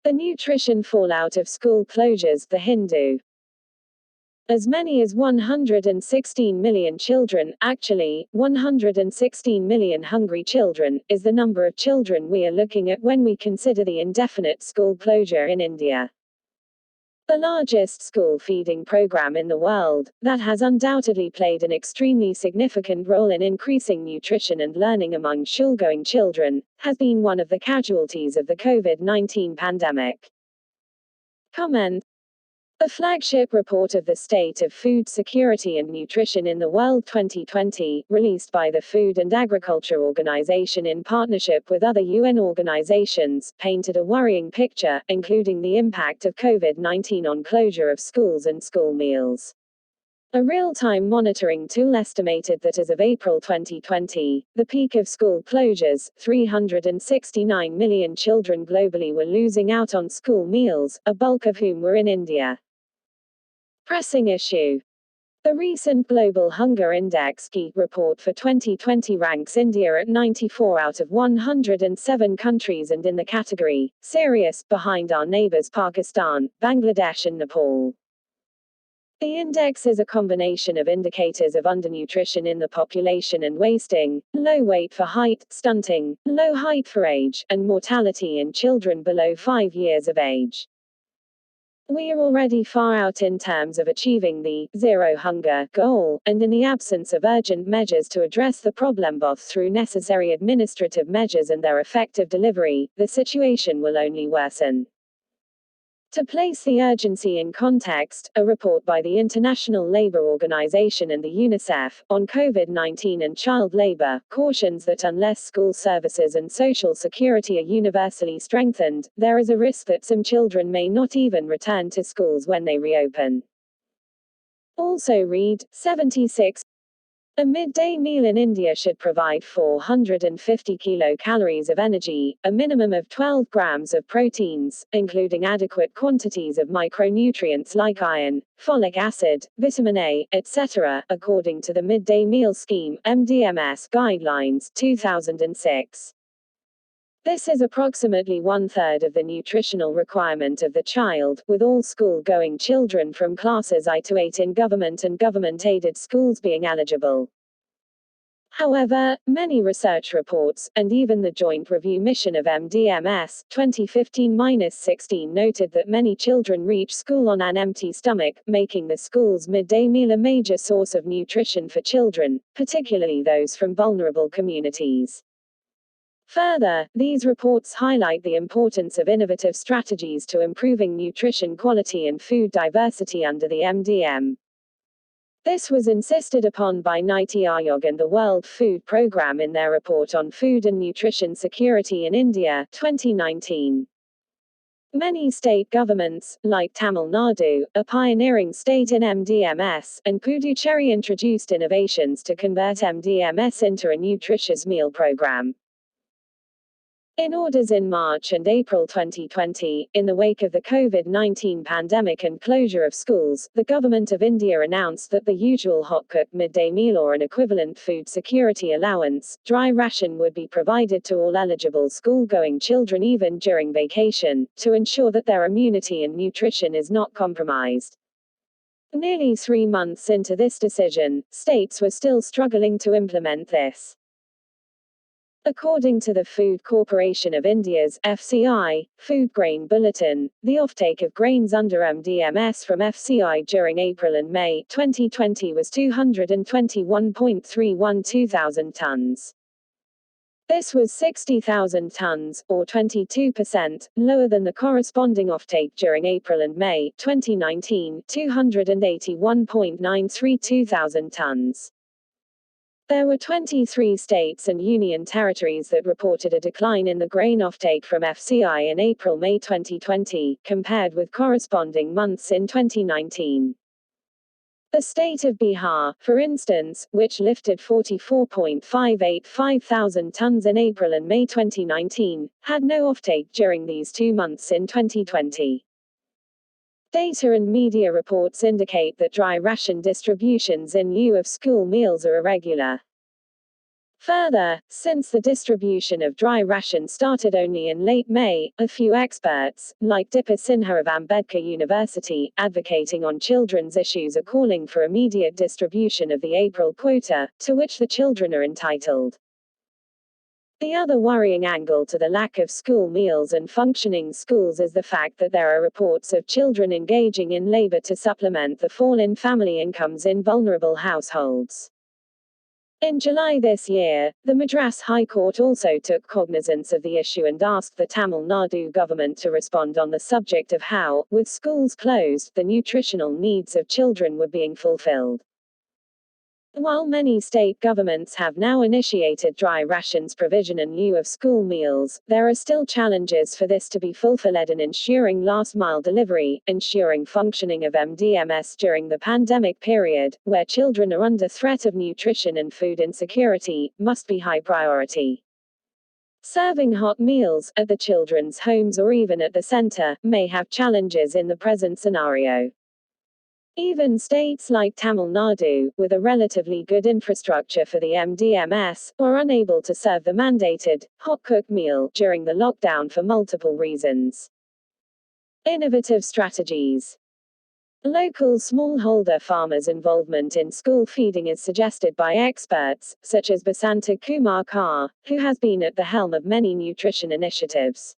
The nutrition fallout of school closures, The Hindu. As many as 116 million children, actually, 116 million hungry children, is the number of children we are looking at when we consider the indefinite school closure in India. The largest school feeding program in the world, that has undoubtedly played an extremely significant role in increasing nutrition and learning among school-going children, has been one of the casualties of the COVID-19 pandemic. Comment. The flagship report of the State of Food Security and Nutrition in the World 2020, released by the Food and Agriculture Organization in partnership with other UN organizations, painted a worrying picture, including the impact of COVID-19 on closure of schools and school meals. A real-time monitoring tool estimated that as of April 2020, the peak of school closures, 369 million children globally were losing out on school meals, a bulk of whom were in India. Pressing issue. The recent Global Hunger Index (GHI) report for 2020 ranks India at 94 out of 107 countries and in the category serious behind our neighbors Pakistan, Bangladesh and Nepal. The index is a combination of indicators of undernutrition in the population and wasting, low weight for height, stunting, low height for age, and mortality in children below 5 years of age. We are already far out in terms of achieving the zero hunger goal, and in the absence of urgent measures to address the problem both through necessary administrative measures and their effective delivery, the situation will only worsen. To place the urgency in context, a report by the International Labour Organization and the UNICEF on COVID-19 and child labor cautions that unless school services and social security are universally strengthened, there is a risk that some children may not even return to schools when they reopen. Also read, 76. A midday meal in India should provide 450 kilocalories of energy, a minimum of 12 grams of proteins, including adequate quantities of micronutrients like iron, folic acid, vitamin A, etc., according to the Midday Meal Scheme (MDMS) Guidelines, 2006. This is approximately one-third of the nutritional requirement of the child, with all school-going children from classes I to 8 in government and government-aided schools being eligible. However, many research reports, and even the Joint Review Mission of MDMS, 2015-16 noted that many children reach school on an empty stomach, making the school's midday meal a major source of nutrition for children, particularly those from vulnerable communities. Further, these reports highlight the importance of innovative strategies to improving nutrition quality and food diversity under the MDM. This was insisted upon by Niti Aayog and the World Food Programme in their report on food and nutrition security in India, 2019. Many state governments, like Tamil Nadu, a pioneering state in MDMS, and Puducherry introduced innovations to convert MDMS into a nutritious meal program. In orders in March and April 2020, in the wake of the COVID-19 pandemic and closure of schools, the Government of India announced that the usual hot-cooked midday meal or an equivalent food security allowance, dry ration would be provided to all eligible school-going children even during vacation, to ensure that their immunity and nutrition is not compromised. Nearly 3 months into this decision, states were still struggling to implement this. According to the Food Corporation of India's (FCI) Food Grain Bulletin, the offtake of grains under MDMS from FCI during April and May 2020 was 221.312 thousand tons. This was 60,000 tons, or 22%, lower than the corresponding offtake during April and May 2019, 281.932 thousand tons. There were 23 states and union territories that reported a decline in the grain offtake from FCI in April-May 2020, compared with corresponding months in 2019. The state of Bihar, for instance, which lifted 44.585 thousand tons in April and May 2019, had no offtake during these 2 months in 2020. Data and media reports indicate that dry ration distributions in lieu of school meals are irregular. Further, since the distribution of dry rations started only in late May, a few experts, like Dipa Sinha of Ambedkar University, advocating on children's issues, are calling for immediate distribution of the April quota, to which the children are entitled. The other worrying angle to the lack of school meals and functioning schools is the fact that there are reports of children engaging in labor to supplement the fall in family incomes in vulnerable households. In July this year, the Madras High Court also took cognizance of the issue and asked the Tamil Nadu government to respond on the subject of how, with schools closed, the nutritional needs of children were being fulfilled. While many state governments have now initiated dry rations provision in lieu of school meals, there are still challenges for this to be fulfilled in ensuring last-mile delivery, ensuring functioning of MDMS during the pandemic period, where children are under threat of nutrition and food insecurity, must be high priority. Serving hot meals, at the children's homes or even at the center, may have challenges in the present scenario. Even states like Tamil Nadu, with a relatively good infrastructure for the MDMS, were unable to serve the mandated, hot-cooked meal during the lockdown for multiple reasons. Innovative strategies. Local smallholder farmers' involvement in school feeding is suggested by experts, such as Basanta Kumar Kar, who has been at the helm of many nutrition initiatives.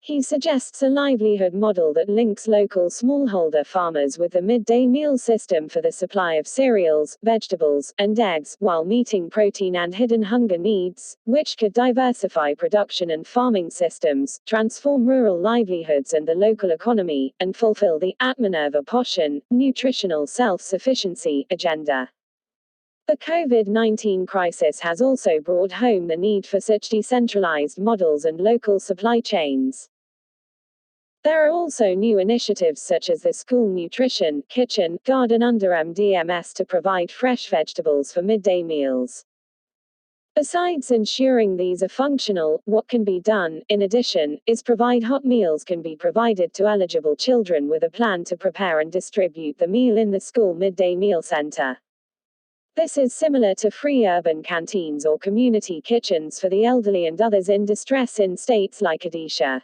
He suggests a livelihood model that links local smallholder farmers with the midday meal system for the supply of cereals, vegetables, and eggs, while meeting protein and hidden hunger needs, which could diversify production and farming systems, transform rural livelihoods and the local economy, and fulfill the Atmanirvar Poshan, nutritional self-sufficiency, agenda. The COVID-19 crisis has also brought home the need for such decentralized models and local supply chains. There are also new initiatives such as the School Nutrition Kitchen Garden under MDMS to provide fresh vegetables for midday meals. Besides ensuring these are functional, what can be done, in addition, is provide hot meals can be provided to eligible children with a plan to prepare and distribute the meal in the school midday meal center. This is similar to free urban canteens or community kitchens for the elderly and others in distress in states like Odisha.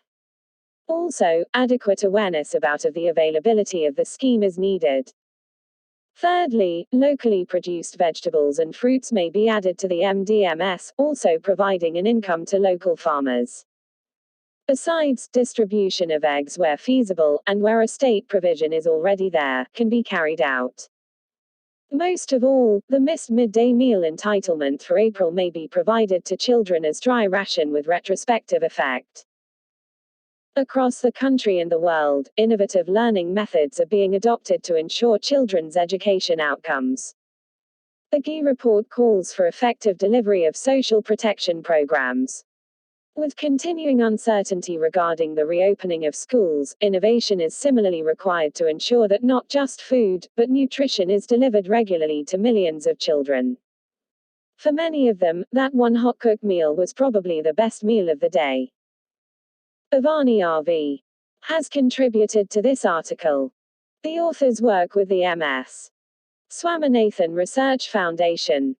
Also, adequate awareness about the availability of the scheme is needed. Thirdly, locally produced vegetables and fruits may be added to the MDMS, also providing an income to local farmers. Besides, distribution of eggs where feasible, and where a state provision is already there, can be carried out. Most of all, the missed midday meal entitlement for April may be provided to children as dry ration with retrospective effect. Across the country and the world, innovative learning methods are being adopted to ensure children's education outcomes. The GI report calls for effective delivery of social protection programs. With continuing uncertainty regarding the reopening of schools, innovation is similarly required to ensure that not just food, but nutrition is delivered regularly to millions of children. For many of them, that one hot-cooked meal was probably the best meal of the day. Bhavani RV has contributed to this article. The authors work with the MS. Swaminathan Research Foundation.